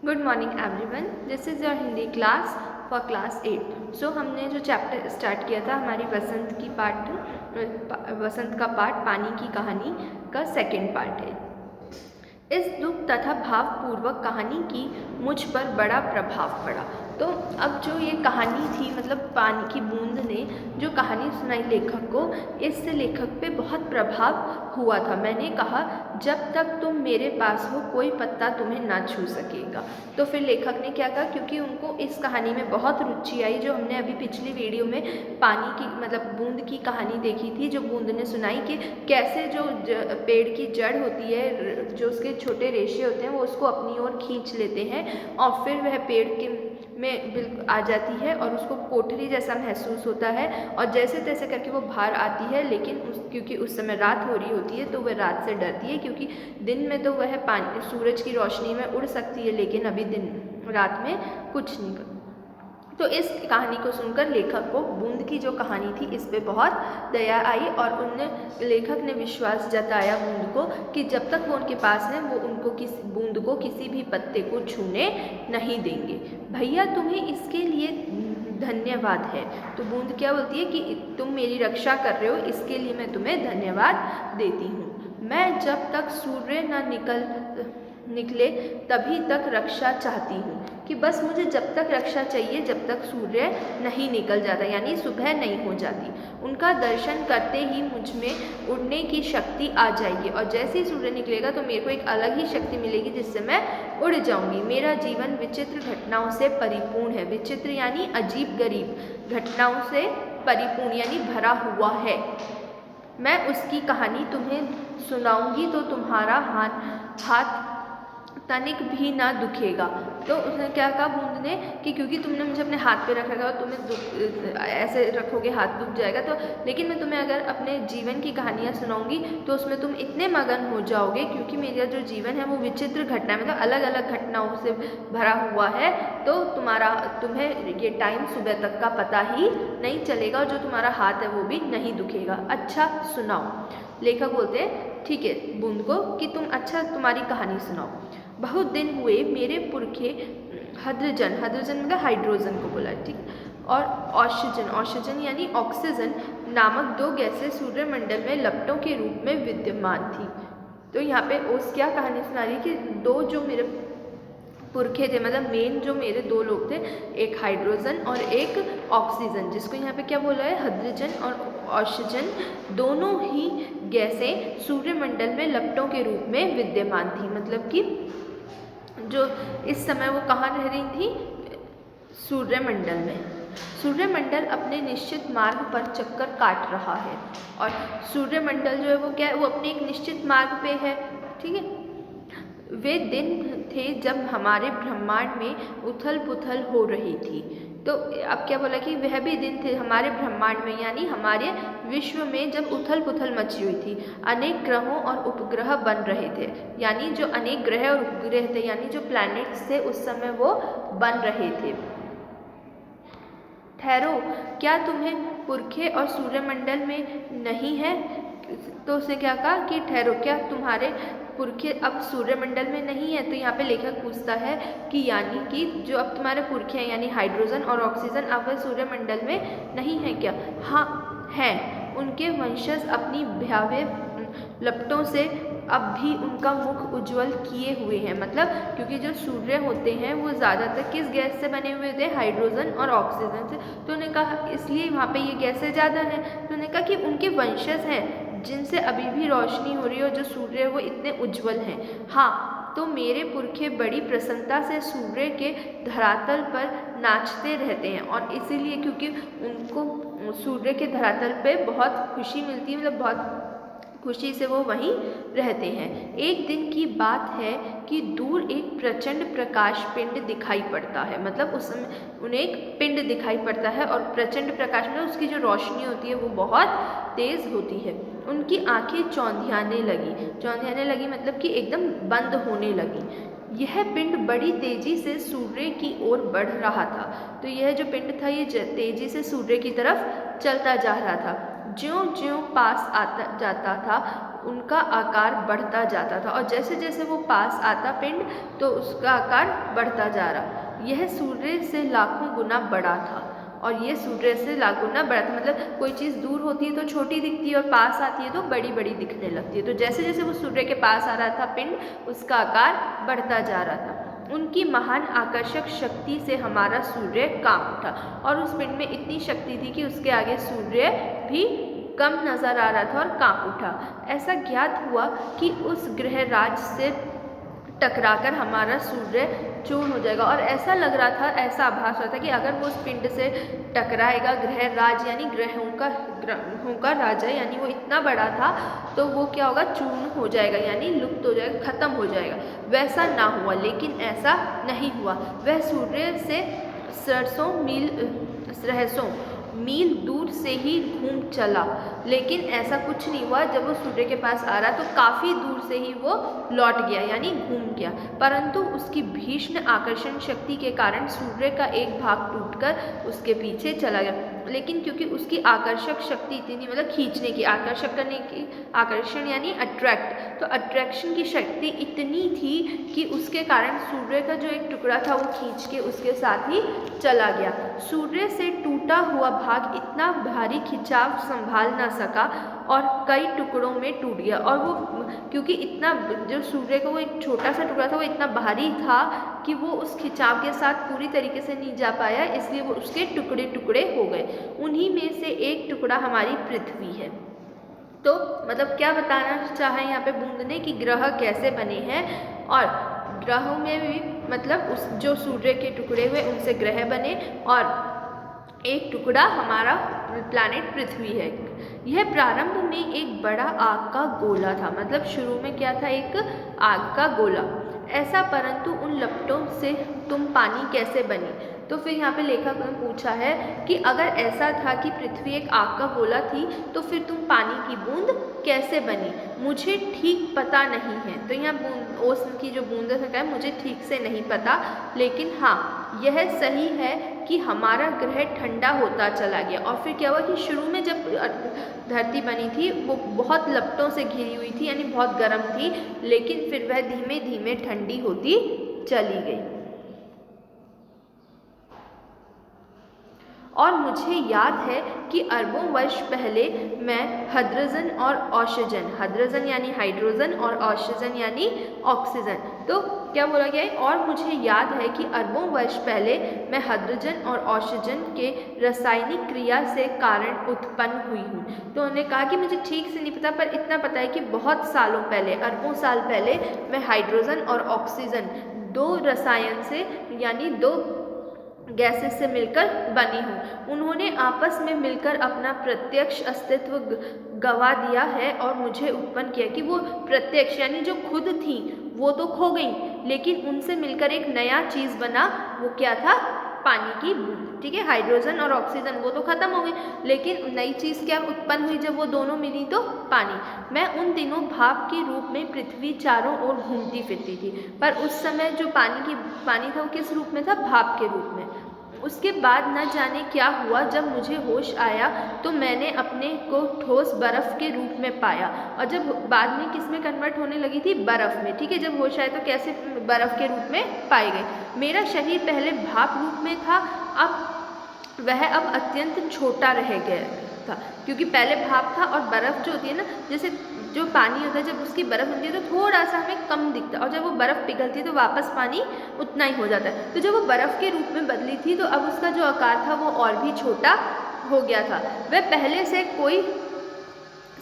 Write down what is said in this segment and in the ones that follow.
Good morning everyone, this is your Hindi class for class 8। सो हमने जो chapter start किया था हमारी वसंत का पार्ट पानी की कहानी का सेकंड पार्ट है। इस दुख तथा भावपूर्वक कहानी की मुझ पर बड़ा प्रभाव पड़ा। तो अब जो ये कहानी थी, मतलब पानी की बूंद ने जो कहानी सुनाई लेखक को, इससे लेखक पे बहुत प्रभाव हुआ था। मैंने कहा, जब तक तुम मेरे पास हो कोई पत्ता तुम्हें ना छू सकेगा। तो फिर लेखक ने क्या कहा, क्योंकि उनको इस कहानी में बहुत रुचि आई, जो हमने अभी पिछली वीडियो में पानी की मतलब बूंद की कहानी देखी थी, जो बूंद ने सुनाई कि कैसे जो पेड़ की जड़ होती है, जो उसके छोटे रेशे होते हैं, वो उसको अपनी ओर खींच लेते हैं और फिर वह पेड़ के में बिल्कुल आ जाती है और उसको कोठरी जैसा महसूस होता है और जैसे तैसे करके वो बाहर आती है। लेकिन क्योंकि उस समय रात हो रही होती है तो वह रात से डरती है, क्योंकि दिन में तो वह पानी सूरज की रोशनी में उड़ सकती है, लेकिन अभी रात में कुछ नहीं कर। तो इस कहानी को सुनकर लेखक को बूंद की जो कहानी थी इस पे बहुत दया आई और लेखक ने विश्वास जताया बूंद को कि जब तक वो उनके पास है वो उनको बूंद को किसी भी पत्ते को छूने नहीं देंगे। भैया तुम्हें इसके लिए धन्यवाद है। तो बूंद क्या बोलती है कि तुम मेरी रक्षा कर रहे हो, इसके लिए मैं तुम्हें धन्यवाद देती हूँ। मैं जब तक सूर्य न निकले तभी तक रक्षा चाहती हूँ, कि बस मुझे जब तक रक्षा चाहिए जब तक सूर्य नहीं निकल जाता, यानी सुबह नहीं हो जाती। उनका दर्शन करते ही मुझ में उड़ने की शक्ति आ जाएगी और जैसे ही सूर्य निकलेगा तो मेरे को एक अलग ही शक्ति मिलेगी जिससे मैं उड़ जाऊंगी। मेरा जीवन विचित्र घटनाओं से परिपूर्ण है। विचित्र यानी अजीब गरीब घटनाओं से परिपूर्ण यानी भरा हुआ है। मैं उसकी कहानी तुम्हें सुनाऊंगी तो तुम्हारा हाथ तनिक भी ना दुखेगा। तो उसने क्या कहा बूंद ने कि क्योंकि तुमने मुझे अपने हाथ पे रखा और तुम्हें ऐसे रखोगे हाथ दुख जाएगा, तो लेकिन मैं तुम्हें अगर अपने जीवन की कहानियाँ सुनाऊंगी तो उसमें तुम इतने मगन हो जाओगे, क्योंकि मेरा जो जीवन है वो विचित्र घटना मतलब अलग अलग घटनाओं से भरा हुआ है, तो तुम्हें ये टाइम सुबह तक का पता ही नहीं चलेगा और जो तुम्हारा हाथ है वो भी नहीं दुखेगा। अच्छा सुनाओ। लेखक बोलते हैं ठीक है बूंद को कि तुम तुम्हारी कहानी सुनाओ। बहुत दिन हुए मेरे पुरखे हाइड्रोजन मतलब हाइड्रोजन को बोला, ठीक, और ऑक्सीजन यानी ऑक्सीजन नामक दो गैसें सूर्यमंडल में लपटों के रूप में विद्यमान थी। तो यहाँ पे ओस क्या कहानी सुना रही है कि दो जो मेरे पुरखे थे, मतलब मेन जो मेरे दो लोग थे, एक हाइड्रोजन और एक ऑक्सीजन, जिसको यहाँ पे क्या बोला है हाइड्रोजन और ऑक्सीजन, दोनों ही गैसें सूर्यमंडल में लपटों के रूप में विद्यमान थी। मतलब कि जो इस समय वो कहाँ रह रही थी, सूर्यमंडल में। सूर्यमंडल अपने निश्चित मार्ग पर चक्कर काट रहा है और सूर्यमंडल जो है वो क्या है, वो अपने एक निश्चित मार्ग पे है, ठीक है। वे दिन थे जब हमारे ब्रह्मांड में उथल पुथल हो रही थी। तो अब क्या बोला कि वह भी दिन थे हमारे ब्रह्मांड में, यानी हमारे विश्व में जब उथल पुथल मची हुई थी। अनेक ग्रहों और उपग्रह बन रहे थे, यानी जो अनेक ग्रह और उपग्रह थे यानी जो प्लैनेट्स थे उस समय वो बन रहे थे। ठहरो, क्या तुम्हें पुरखे और सूर्यमंडल में नहीं है? तो उसने क्या कहा कि ठहरो, क्या तुम्हारे पुरखे अब सूर्यमंडल में नहीं है? तो यहाँ पे लेखक पूछता है कि यानी कि जो अब तुम्हारे पुरखे हैं यानी हाइड्रोजन और ऑक्सीजन अब वह सूर्यमंडल में नहीं है क्या? हाँ हैं, उनके वंशज अपनी भयावह लपटों से अब भी उनका मुख उज्जवल किए हुए हैं। मतलब क्योंकि जो सूर्य होते हैं वो ज़्यादातर किस गैस से बने हुए थे, हाइड्रोजन और ऑक्सीजन से। तो उन्होंने कहा इसलिए वहाँ पे ये गैसें ज़्यादा हैं। तो उन्होंने कहा कि उनके वंशज हैं जिनसे अभी भी रोशनी हो रही है और जो सूर्य है वो इतने उज्जवल हैं। हाँ, तो मेरे पुरखे बड़ी प्रसन्नता से सूर्य के धरातल पर नाचते रहते हैं और इसीलिए क्योंकि उनको सूर्य के धरातल पे बहुत खुशी मिलती है, मतलब बहुत खुशी से वो वहीं रहते हैं। एक दिन की बात है कि दूर एक प्रचंड प्रकाश पिंड दिखाई पड़ता है। मतलब उस समय उन्हें एक पिंड दिखाई पड़ता है और प्रचंड प्रकाश में उसकी जो रोशनी होती है वो बहुत तेज होती है। उनकी आंखें चौंधियाने लगी मतलब कि एकदम बंद होने लगी। यह पिंड बड़ी तेजी से सूर्य की ओर बढ़ रहा था। तो यह जो पिंड था ये तेजी से सूर्य की तरफ चलता जा रहा था। ज्यों ज्यों पास आता जाता था उनका आकार बढ़ता जाता था, और जैसे जैसे वो पास आता पिंड तो उसका आकार बढ़ता जा रहा। यह सूर्य से लाखों गुना बड़ा था, और ये सूर्य से लाखों गुना बड़ा था, मतलब कोई चीज़ दूर होती है तो छोटी दिखती है और पास आती है तो बड़ी बड़ी दिखने लगती है। तो जैसे जैसे वो सूर्य के पास आ रहा था पिंड, उसका आकार बढ़ता जा रहा था। उनकी महान आकर्षक शक्ति से हमारा सूर्य कांप उठा, और उस पिंड में इतनी शक्ति थी कि उसके आगे सूर्य भी कम नजर आ रहा था और कांप उठा। ऐसा ज्ञात हुआ कि उस ग्रहराज से टकराकर हमारा सूर्य चूर्ण हो जाएगा, और ऐसा लग रहा था, ऐसा आभास हो रहा था कि अगर वो उस पिंड से टकराएगा, ग्रहराज यानी ग्रहों का राजा, यानी वो इतना बड़ा था तो वो क्या होगा, चूर्ण हो जाएगा, यानी लुप्त हो जाएगा, खत्म हो जाएगा। वैसा ना हुआ, लेकिन ऐसा नहीं हुआ। वह सूर्य से सरसों मील दूर से ही घूम चला, लेकिन ऐसा कुछ नहीं हुआ। जब वो सूर्य के पास आ रहा तो काफ़ी दूर से ही वो लौट गया, यानी घूम गया। परंतु उसकी भीषण आकर्षण शक्ति के कारण सूर्य का एक भाग टूटकर उसके पीछे चला गया। लेकिन क्योंकि उसकी आकर्षक शक्ति इतनी, मतलब खींचने की, आकर्षक करने की, आकर्षण यानी अट्रैक्ट, तो अट्रैक्शन की शक्ति इतनी थी कि उसके कारण सूर्य का जो एक टुकड़ा था वो खींच के उसके साथ ही चला गया। सूर्य से टूटा हुआ भाग इतना भारी खिंचाव संभाल ना सका और कई टुकड़ों में टूट गया। और वो क्योंकि इतना, जो सूर्य का वो एक छोटा सा टुकड़ा था वो इतना भारी था कि वो उस खिंचाव के साथ पूरी तरीके से नहीं जा पाया, इसलिए वो उसके टुकड़े टुकड़े हो गए। उन्हीं में से एक टुकड़ा हमारी पृथ्वी है। तो मतलब क्या बताना चाहे यहाँ पे बूंद ने कि ग्रह कैसे बने हैं, और ग्रहों में भी मतलब उस जो सूर्य के टुकड़े हुए उनसे ग्रह बने, और एक टुकड़ा हमारा प्लैनेट पृथ्वी है। यह प्रारंभ में एक बड़ा आग का गोला था, मतलब शुरू में क्या था, एक आग का गोला ऐसा। परंतु उन लपटों से तुम पानी कैसे बनी? तो फिर यहाँ पे लेखक ने पूछा है कि अगर ऐसा था कि पृथ्वी एक आग का गोला थी तो फिर तुम पानी की बूंद कैसे बनी? मुझे ठीक पता नहीं है। तो यहाँ ओस की जो बूंद है मुझे ठीक से नहीं पता, लेकिन हाँ यह सही है कि हमारा ग्रह ठंडा होता चला गया। और फिर क्या हुआ कि शुरू में जब धरती बनी थी वो बहुत लपटों से घिरी हुई थी, यानी बहुत गर्म थी, लेकिन फिर वह धीमे धीमे ठंडी होती चली गई। और मुझे याद है कि अरबों वर्ष पहले मैं हाइड्रोजन और ऑक्सीजन, हाइड्रोजन यानी हाइड्रोजन और ऑक्सीजन यानी ऑक्सीजन, तो क्या बोला गया है, और मुझे याद है कि अरबों वर्ष पहले मैं हाइड्रोजन और ऑक्सीजन के रासायनिक क्रिया से कारण उत्पन्न हुई हूँ। तो उन्होंने कहा कि मुझे ठीक से नहीं पता, पर इतना पता है कि बहुत सालों पहले, अरबों साल पहले मैं हाइड्रोजन और ऑक्सीजन दो रसायन से, यानी दो गैसेस से मिलकर बनी हूँ। उन्होंने आपस में मिलकर अपना प्रत्यक्ष अस्तित्व गवा दिया है और मुझे उत्पन्न किया। कि वो प्रत्यक्ष यानी जो खुद थी वो तो खो गई, लेकिन उनसे मिलकर एक नया चीज़ बना। वो क्या था? पानी की बूंद। ठीक है, हाइड्रोजन और ऑक्सीजन वो तो खत्म हो गई, लेकिन नई चीज़ क्या उत्पन्न हुई जब वो दोनों मिली? तो पानी। मैं उन दिनों भाप के रूप में पृथ्वी चारों ओर घूमती फिरती थी, पर उस समय जो पानी था वो किस रूप में था? भाप के रूप में। उसके बाद न जाने क्या हुआ, जब मुझे होश आया तो मैंने अपने को ठोस बर्फ़ के रूप में पाया, और जब बाद में किस में कन्वर्ट होने लगी थी? बर्फ़ में। ठीक है, जब होश आया तो कैसे बर्फ़ के रूप में पाई गई। मेरा शरीर पहले भाप रूप में था, अब वह अत्यंत छोटा रह गया था, क्योंकि पहले भाप था और बर्फ़ जो होती है ना, जैसे जो पानी होता है जब उसकी बर्फ़ बनती है तो थोड़ा सा हमें कम दिखता है, और जब वो बर्फ़ पिघलती है तो वापस पानी उतना ही हो जाता है। तो जब वो बर्फ़ के रूप में बदली थी तो अब उसका जो आकार था वो और भी छोटा हो गया था। वह पहले से कोई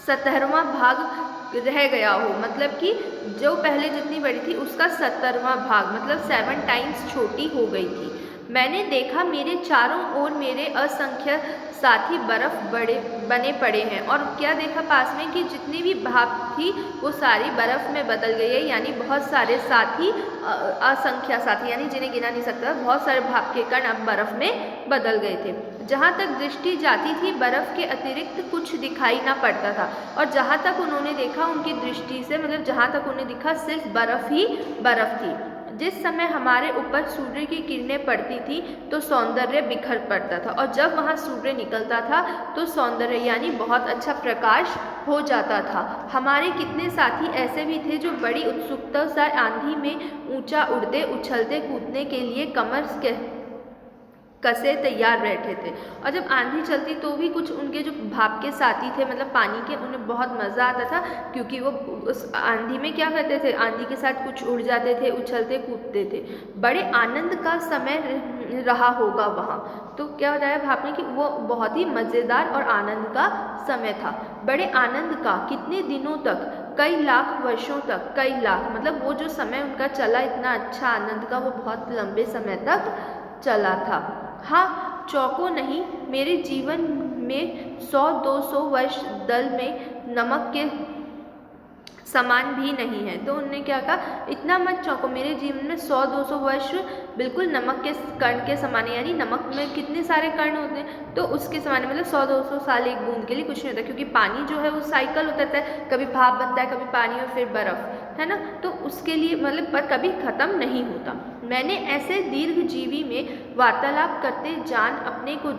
17वां भाग रह गया हो, मतलब कि जो पहले जितनी बड़ी थी उसका 17वां भाग, मतलब 7 टाइम्स छोटी हो गई थी। मैंने देखा मेरे चारों ओर मेरे असंख्य साथी बर्फ़ बने पड़े हैं, और क्या देखा पास में कि जितनी भी भाप थी वो सारी बर्फ़ में बदल गई है, यानी बहुत सारे साथी, असंख्य साथी यानी जिन्हें गिना नहीं सकता, बहुत सारे भाप के कण अब बर्फ़ में बदल गए थे। जहाँ तक दृष्टि जाती थी बर्फ़ के अतिरिक्त कुछ दिखाई ना पड़ता था, और जहाँ तक उन्होंने देखा उनकी दृष्टि से, मतलब जहाँ तक उन्हें दिखा सिर्फ बर्फ़ ही बर्फ़ थी। जिस समय हमारे ऊपर सूर्य की किरणें पड़ती थी तो सौंदर्य बिखर पड़ता था, और जब वहाँ सूर्य निकलता था तो सौंदर्य यानी बहुत अच्छा प्रकाश हो जाता था। हमारे कितने साथी ऐसे भी थे जो बड़ी उत्सुकता से आंधी में ऊंचा उड़ते, उछलते, कूदने के लिए कमर के कसे तैयार बैठे थे। और जब आंधी चलती तो भी कुछ उनके जो भाप के साथी थे, मतलब पानी के, उन्हें बहुत मज़ा आता था, क्योंकि वो उस आंधी में क्या करते थे, आंधी के साथ कुछ उड़ जाते थे, उछलते कूदते थे। बड़े आनंद का समय रहा होगा वहाँ। तो क्या बताया भाप ने कि वो बहुत ही मज़ेदार और आनंद का समय था। बड़े आनंद का, कितने दिनों तक, कई लाख वर्षों तक, कई लाख, मतलब वो जो समय उनका चला इतना अच्छा आनंद का, वो बहुत लंबे समय तक चला था। हाँ, चौंको नहीं, मेरे जीवन में 100-200 वर्ष दल में नमक के समान भी नहीं है। तो उन्होंने क्या कहा, इतना मत चौंको, मेरे जीवन में 100-200 वर्ष बिल्कुल नमक के कण के समान है। यानी नमक में कितने सारे कण होते हैं, तो उसके समान, मतलब 100-200 साल एक बूंद के लिए कुछ नहीं होता, क्योंकि पानी जो है वो साइकिल होता है, कभी भाप बनता है, कभी पानी और फिर बर्फ़, है ना। तो उसके लिए मतलब पर कभी ख़त्म नहीं होता। मैंने ऐसे दीर्घजीवी में वार्तालाप करते जान अपने को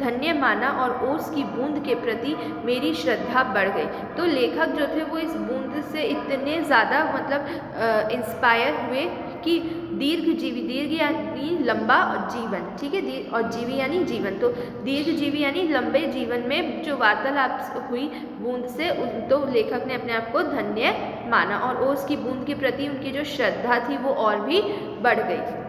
धन्य माना और ओस की बूंद के प्रति मेरी श्रद्धा बढ़ गई। तो लेखक जो थे वो इस बूंद से इतने ज़्यादा मतलब इंस्पायर हुए कि दीर्घजीवी, दीर्घ यानी लंबा, और जीवन, ठीक है, और जीवी यानी जीवन, तो दीर्घजीवी यानी लंबे जीवन में जो वार्तालाप हुई बूंद से, तो लेखक ने अपने आप को धन्य माना और ओस की बूंद के प्रति उनकी जो श्रद्धा थी वो और भी बढ़ गई।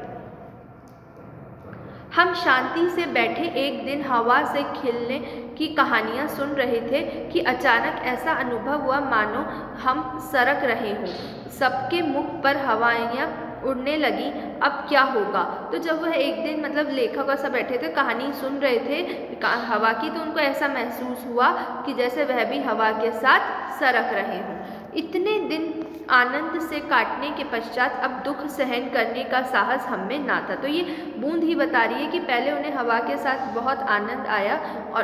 हम शांति से बैठे एक दिन हवा से खिलने की कहानियाँ सुन रहे थे कि अचानक ऐसा अनुभव हुआ मानो हम सरक रहे हों। सबके मुख पर हवाइयाँ उड़ने लगी, अब क्या होगा। तो जब वह एक दिन मतलब लेखक और सब बैठे थे, कहानी सुन रहे थे हवा की, तो उनको ऐसा महसूस हुआ कि जैसे वह भी हवा के साथ सरक रहे हों। इतने दिन आनंद से काटने के पश्चात अब दुख सहन करने का साहस हम में ना था। तो ये बूंद ही बता रही है कि पहले उन्हें हवा के साथ बहुत आनंद आया, और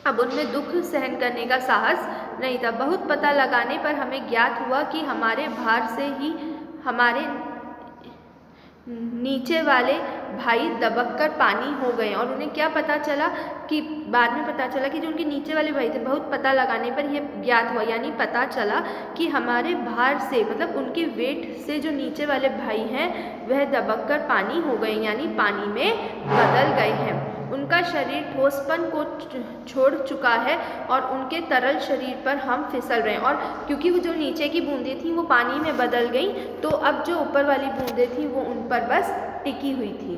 अब उनमें दुख सहन करने का साहस नहीं था। बहुत पता लगाने पर हमें ज्ञात हुआ कि हमारे भार से ही हमारे नीचे वाले भाई दबक कर पानी हो गए। और उन्हें क्या पता चला कि बाद में पता चला कि जो उनके नीचे वाले भाई थे, बहुत पता लगाने पर यह ज्ञात हुआ, यानी पता चला कि हमारे भार से, मतलब उनके वेट से जो नीचे वाले भाई हैं वह दबक कर पानी हो गए, यानी पानी में बदल गए हैं। उनका शरीर ठोसपन को छोड़ चुका है और उनके तरल शरीर पर हम फिसल रहे हैं। और क्योंकि वो जो नीचे की बूंदें थीं वो पानी में बदल गईं, तो अब जो ऊपर वाली बूंदें थीं वो उन पर बस टिकी हुई थी।